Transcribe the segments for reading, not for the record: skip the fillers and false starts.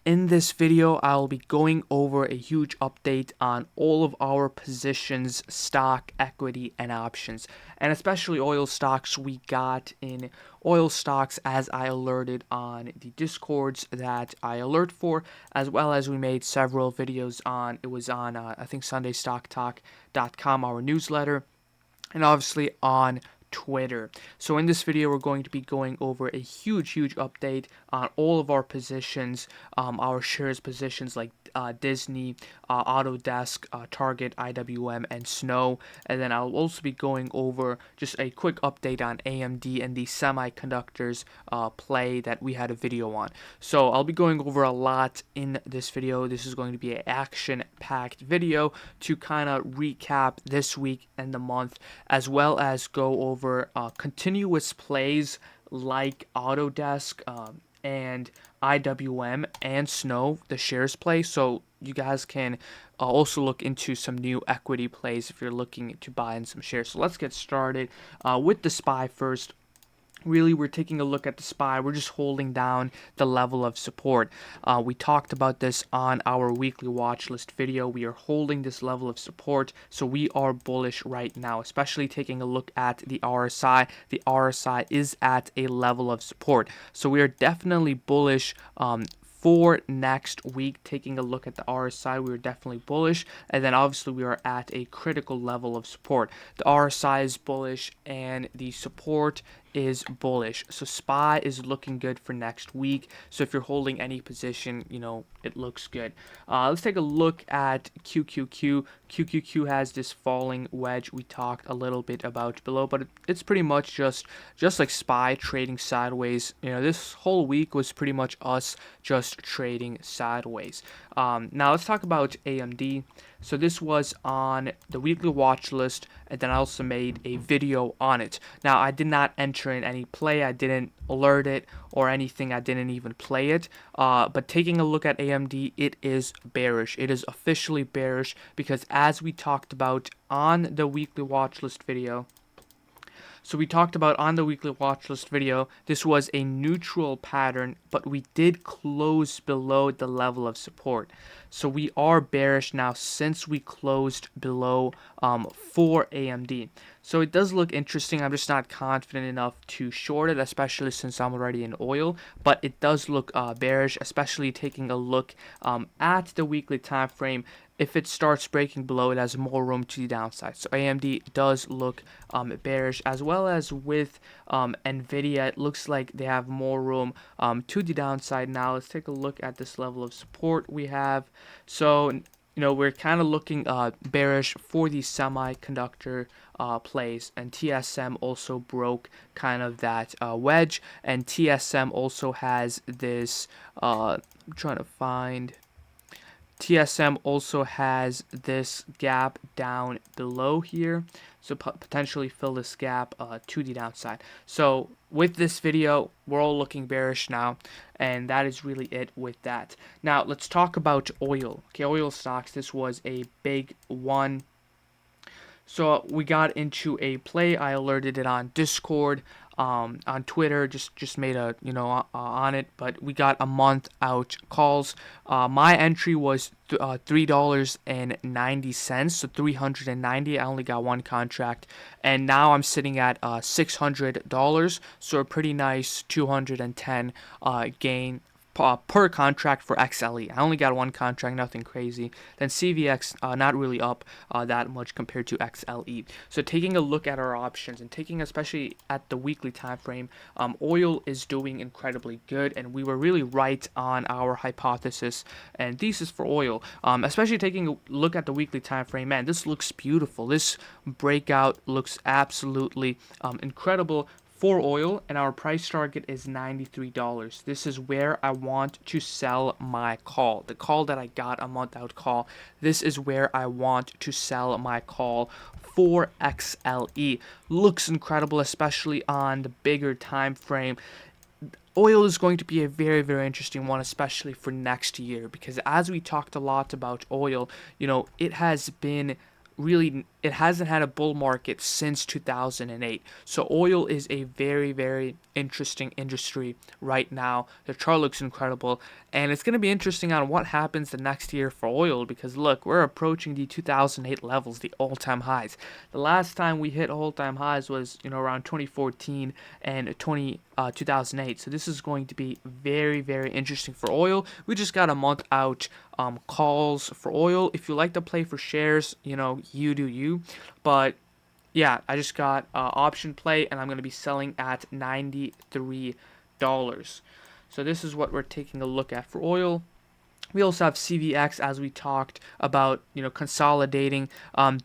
In this video, I'll be going over a huge update on all of our positions, stock, equity, and options, and especially oil stocks. We got in oil stocks as I alerted on the discords that I alert for, as well as we made several videos on, it was on, I think, SundayStockTalk.com, our newsletter, and obviously on Twitter. So in this video, we're going to be going over a huge update on all of our positions, our shares positions like Disney, Autodesk, Target, IWM, and Snow. And then I'll also be going over just a quick update on AMD and the semiconductors play that we had a video on. So I'll be going over a lot in this video. This is going to be an action-packed video to kind of recap this week and the month, as well as go over continuous plays like Autodesk and IWM and Snow, the shares play. So you guys can also look into some new equity plays if you're looking to buy in some shares. So let's get started with the SPY first. Really, we're taking a look at the SPY. We're just holding down the level of support. We talked about this on our weekly watch list video. We are holding this level of support, so we are bullish right now, especially taking a look at the RSI. The RSI is at a level of support, so we are definitely bullish for next week. Taking a look at the RSI, we are definitely bullish, and then obviously we are at a critical level of support. The RSI is bullish and the support is bullish, so SPY is looking good for next week. So if you're holding any position, it looks good. Let's take a look at QQQ. QQQ has this falling wedge we talked a little bit about below, but it's pretty much just like SPY, trading sideways. This whole week was pretty much us just trading sideways. Now let's talk about AMD. So this was on the weekly watch list, and then I also made a video on it. Now I did not enter in any play, I didn't alert it or anything, I didn't even play it. But taking a look at AMD, it is bearish. It is officially bearish because, as we talked about on the weekly watch list video, this was a neutral pattern, but we did close below the level of support. So we are bearish now since we closed below for AMD. So it does look interesting. I'm just not confident enough to short it, especially since I'm already in oil. But it does look bearish, especially taking a look at the weekly time frame. If it starts breaking below, it has more room to the downside. So AMD does look bearish, as well as with NVDA. It looks like they have more room to the downside. Now let's take a look at this level of support we have. So we're kind of looking bearish for the semiconductor plays, and TSM also broke kind of that wedge, and TSM also has this I'm trying to find. TSM also has this gap down below here, so potentially fill this gap to the downside. So with this video, we're all looking bearish now, and that is really it with that. Now let's talk about oil. Okay, oil stocks, this was a big one. So we got into a play. I alerted it on Discord, on Twitter. Just made a on it. But we got a month out calls. My entry was $3.90, so 390. I only got one contract, and now I'm sitting at $600. So a pretty nice 210 gain per contract for XLE. I only got one contract, nothing crazy. Then CVX, not really up that much compared to XLE. So taking a look at our options and taking especially at the weekly time frame, oil is doing incredibly good, and we were really right on our hypothesis and thesis for oil. Especially taking a look at the weekly time frame, man, this looks beautiful. This breakout looks absolutely incredible for oil, and our price target is $93. This is where I want to sell my call. The call that I got, a month out call, this is where I want to sell my call for XLE. Looks incredible, especially on the bigger time frame. Oil is going to be a very interesting one, especially for next year, because as we talked a lot about oil, it has been really, it hasn't had a bull market since 2008. So oil is a very, very interesting industry right now. The chart looks incredible, and it's going to be interesting on what happens the next year for oil, because look, we're approaching the 2008 levels, the all-time highs. The last time we hit all-time highs was, around 2014 and 2008. So this is going to be very, very interesting for oil. We just got a month out calls for oil. If you like to play for shares, you do you. But yeah, I just got option play, and I'm going to be selling at $93. So this is what we're taking a look at for oil. We also have CVX, as we talked about, consolidating.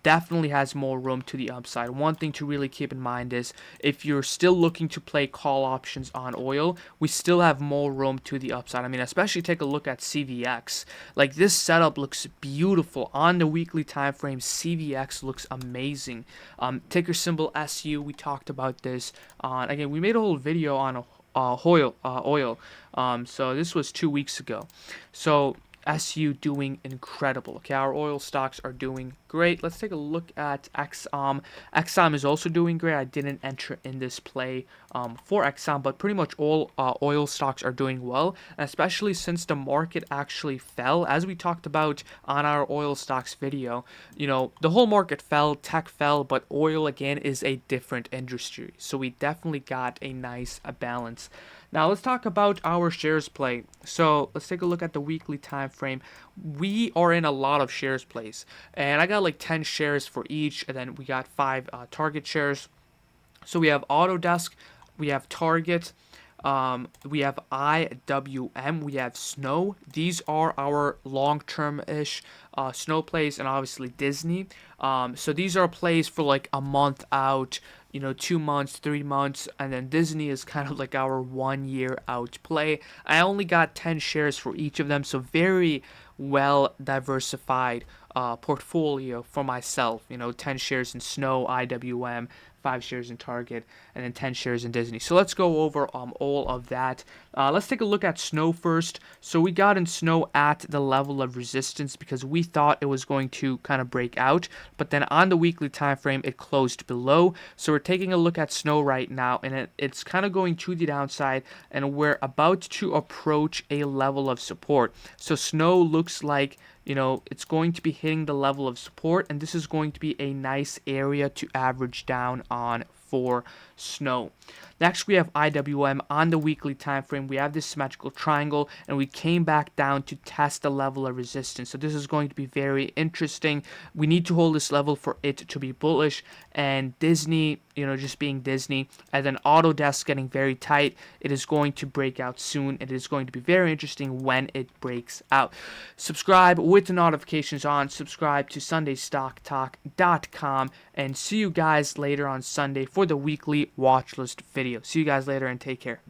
Definitely has more room to the upside. One thing to really keep in mind is if you're still looking to play call options on oil, we still have more room to the upside. I mean, especially take a look at CVX. Like, this setup looks beautiful on the weekly time frame. CVX looks amazing. Ticker symbol SU. We talked about this on, again, we made a whole video on oil. So this was 2 weeks ago. So SU doing incredible. Okay, our oil stocks are doing great. Let's take a look at XOM. XOM is also doing great. I didn't enter in this play for XOM, but pretty much all oil stocks are doing well, especially since the market actually fell. As we talked about on our oil stocks video, the whole market fell, tech fell, but oil again is a different industry. So we definitely got a nice balance. Now let's talk about our shares play. So let's take a look at the weekly time frame. We are in a lot of shares plays, and I got like 10 shares for each, and then we got 5 target shares. So we have Autodesk, we have Target, we have IWM, we have Snow. These are our long-term-ish Snow plays, and obviously Disney. So these are plays for like a month out, 2 months, 3 months, and then Disney is kind of like our 1 year out play. I only got 10 shares for each of them, so very well diversified portfolio for myself. 10 shares in Snow, IWM, 5 shares in Target, and then 10 shares in Disney. So let's go over all of that. Let's take a look at Snow first. So we got in Snow at the level of resistance because we thought it was going to kind of break out, but then on the weekly time frame it closed below. So we're taking a look at Snow right now, and it's kind of going to the downside, and we're about to approach a level of support. So Snow looks like it's going to be hitting the level of support, and this is going to be a nice area to average down on for Snow. Next, we have IWM on the weekly time frame. We have this symmetrical triangle, and we came back down to test the level of resistance. So this is going to be very interesting. We need to hold this level for it to be bullish, and Disney, just being Disney, and then Autodesk getting very tight. It is going to break out soon. It is going to be very interesting when it breaks out. Subscribe with the notifications on. Subscribe to SundayStockTalk.com, and see you guys later on Sunday for the weekly watch list video. See you guys later, and take care.